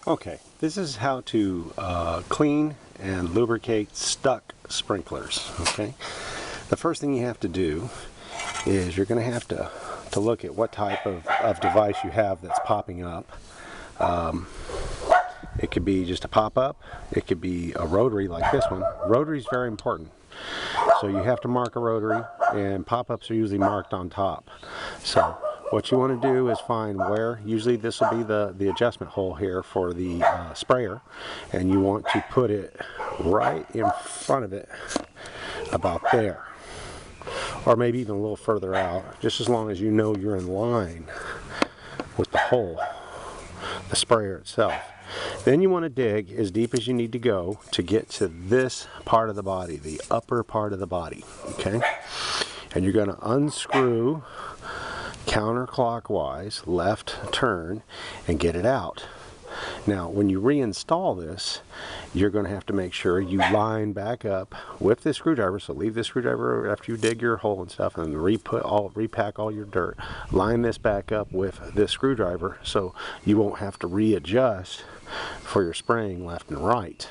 Okay, this is how to clean and lubricate stuck sprinklers. Okay, the first thing you have to do is you're going to have to look at what type of device you have that's popping up. It could be just a pop-up, it could be a rotary like this one. Rotary is very important, so you have to mark a rotary, and pop-ups are usually marked on top. So what you want to do is find where, usually this will be the adjustment hole here for the sprayer, and you want to put it right in front of it, about there, or maybe even a little further out, just as long as you know you're in line with the hole, the sprayer itself. Then you want to dig as deep as you need to go to get to this part of the body, the upper part of the body, okay? And you're going to unscrew counterclockwise, left turn, and get it out. Now, when you reinstall this, you're going to have to make sure you line back up with this screwdriver. So leave this screwdriver after you dig your hole and stuff, and repack all your dirt. Line this back up with this screwdriver so you won't have to readjust for your spraying left and right.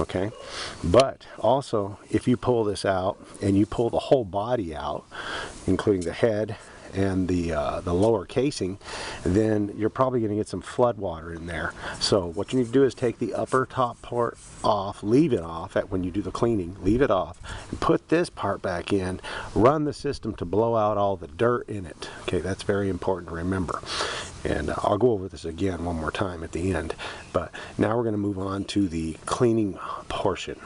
Okay, but also if you pull this out and you pull the whole body out, including the head and the lower casing, then you're probably going to get some flood water in there. So what you need to do is take the upper top part off, leave it off when you do the cleaning, leave it off, and put this part back in. Run the system to blow out all the dirt in it. Okay, that's very important to remember. And I'll go over this again one more time at the end. But now we're going to move on to the cleaning portion.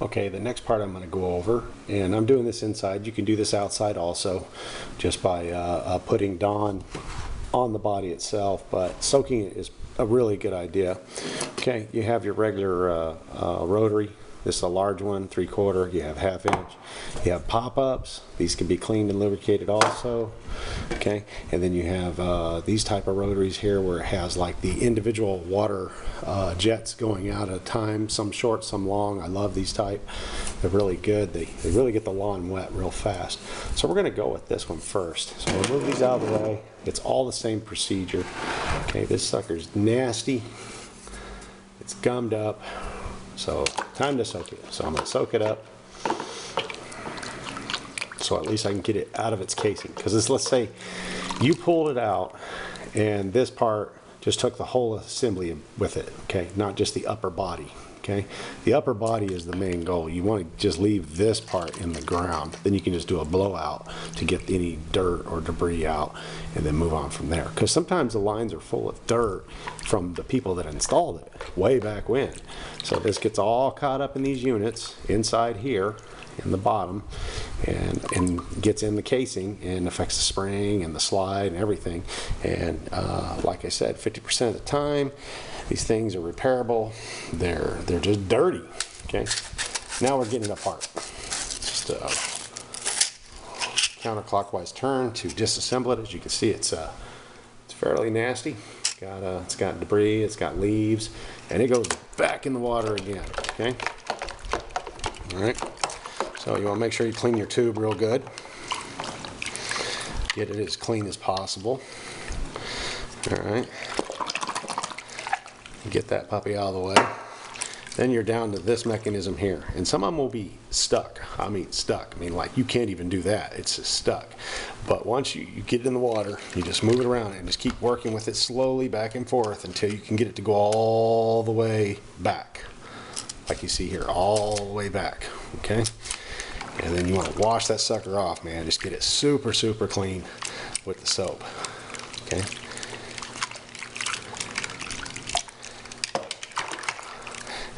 Okay, the next part I'm going to go over, and I'm doing this inside. You can do this outside also, just by putting Dawn on the body itself, but soaking it is a really good idea. Okay, you have your regular rotary. This is a large one, 3/4. You have 1/2 inch. You have pop-ups. These can be cleaned and lubricated also. Okay, and then you have these type of rotaries here where it has like the individual water jets going out at a time, some short, some long. I love these type. They're really good. They really get the lawn wet real fast. So we're going to go with this one first. So we'll move these out of the way. It's all the same procedure. Okay, this sucker's nasty. It's gummed up. So time to soak it. So I'm going to soak it up so at least I can get it out of its casing. Because let's say you pulled it out and this part just took the whole assembly with it, okay? Not just the upper body, okay? The upper body is the main goal. You want to just leave this part in the ground. Then you can just do a blowout to get any dirt or debris out and then move on from there. Because sometimes the lines are full of dirt from the people that installed it way back when. So this gets all caught up in these units inside here in the bottom and gets in the casing and affects the spring and the slide and everything. And like I said, 50% of the time these things are repairable. They're just dirty. Okay, now we're getting it apart. Just a counterclockwise turn to disassemble it. As you can see, it's fairly nasty. It's got debris, it's got leaves, and it goes back in the water again. Okay, all right. So you want to make sure you clean your tube real good. Get it as clean as possible. All right. Get that puppy out of the way. Then you're down to this mechanism here. And some of them will be stuck. I mean stuck. I mean like you can't even do that. It's just stuck. But once you get it in the water, you just move it around and just keep working with it slowly back and forth until you can get it to go all the way back. Like you see here, all the way back. Okay? And then you want to wash that sucker off, man. Just get it super, super clean with the soap. Okay?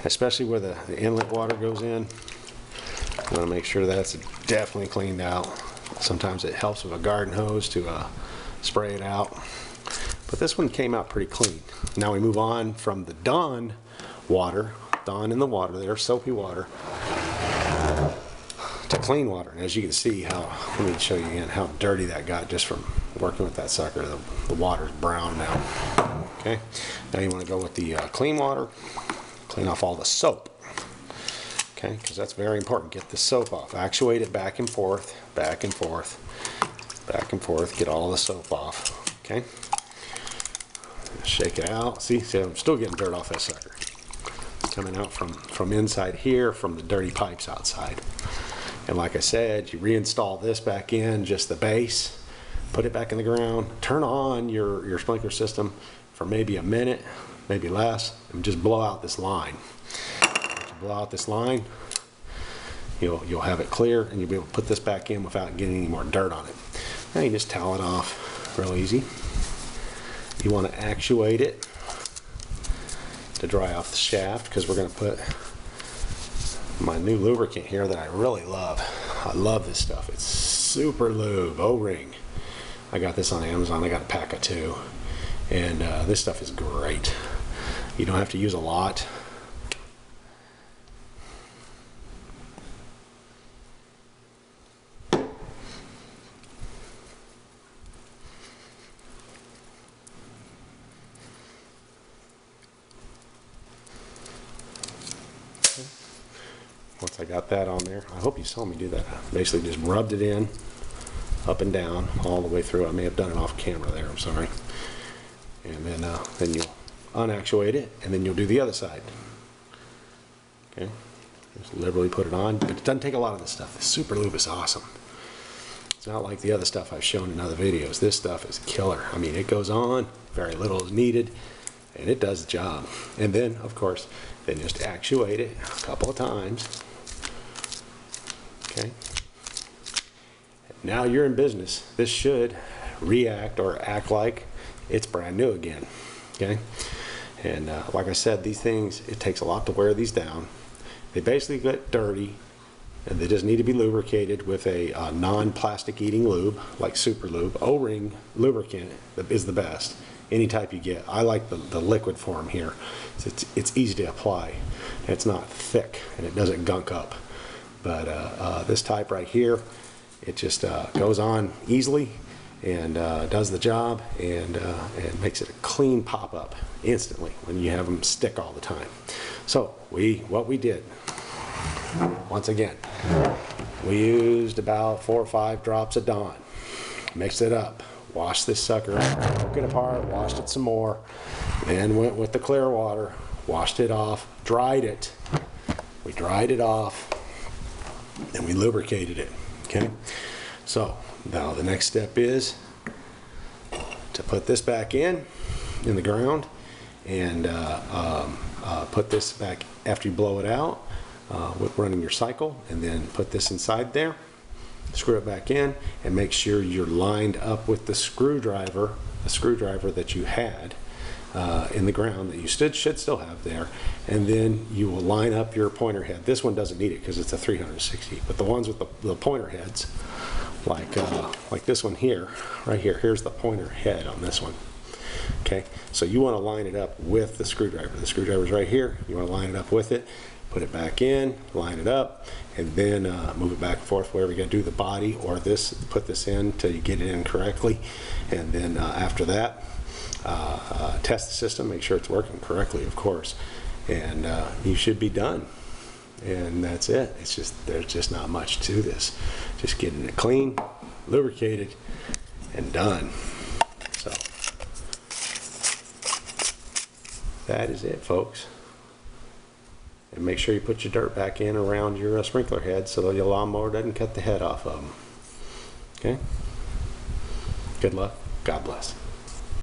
Especially where the inlet water goes in. You want to make sure that's definitely cleaned out. Sometimes it helps with a garden hose to spray it out. But this one came out pretty clean. Now we move on from the Dawn water, Dawn in the water there, soapy water, to clean water. And as you can see let me show you again how dirty that got just from working with that sucker. The water's brown now. Okay, now you want to go with the clean water, clean off all the soap. Okay, because that's very important. Get the soap off. Actuate it back and forth, back and forth, back and forth. Get all the soap off. Okay. Shake it out. See, I'm still getting dirt off that sucker. Coming out from inside here, from the dirty pipes outside. And like I said, you reinstall this back in, just the base, put it back in the ground, turn on your sprinkler system for maybe a minute, maybe less, and just blow out this line. Once you blow out this line, you'll have it clear, and you'll be able to put this back in without getting any more dirt on it. Now you just towel it off real easy. You want to actuate it to dry off the shaft, because we're going to put my new lubricant here that I really love. I love this stuff. It's Super Lube O-ring. I got this on Amazon. I got a pack of 2, and this stuff is great. You don't have to use a lot. Once I got that on there, I hope you saw me do that. I basically just rubbed it in, up and down, all the way through. I may have done it off camera there, I'm sorry. And then you'll unactuate it, and then you'll do the other side. Okay, just liberally put it on, but it doesn't take a lot of this stuff. The Super Lube is awesome. It's not like the other stuff I've shown in other videos. This stuff is killer. I mean, it goes on, very little is needed, and it does the job. And then, of course, then just actuate it a couple of times. Okay. Now you're in business. This should react or act like it's brand new again. Okay. And like I said, these things, it takes a lot to wear these down. They basically get dirty, and they just need to be lubricated with a non-plastic eating lube like Super Lube. O-ring lubricant is the best. Any type you get. I like the liquid form here. It's easy to apply. It's not thick, and it doesn't gunk up. But this type right here, it just goes on easily and does the job, and makes it a clean pop-up instantly when you have them stick all the time. So what we did, once again, we used about 4 or 5 drops of Dawn, mixed it up, washed this sucker out, broke it apart, washed it some more, then went with the clear water, washed it off, dried it. We dried it off, then we lubricated it. Okay, so now the next step is to put this back in the ground, and put this back after you blow it out with running your cycle, and then put this inside there, screw it back in, and make sure you're lined up with the screwdriver that you had in the ground, that you should still have there. And then you will line up your pointer head. This one doesn't need it because it's a 360, but the ones with the pointer heads, like this one here, right here, here's the pointer head on this one. Okay, so you want to line it up with the screwdriver. The screwdriver's right here. You want to line it up with it, put it back in, line it up, and then move it back and forth wherever you got to do the body or this, put this in till you get it in correctly. And then after that, test the system, make sure it's working correctly, of course, and you should be done. And that's it. It's just, there's just not much to this. Just getting it clean, lubricated, and done. So that is it, folks. And make sure you put your dirt back in around your sprinkler head so that your lawnmower doesn't cut the head off of them. Okay? Good luck. God bless.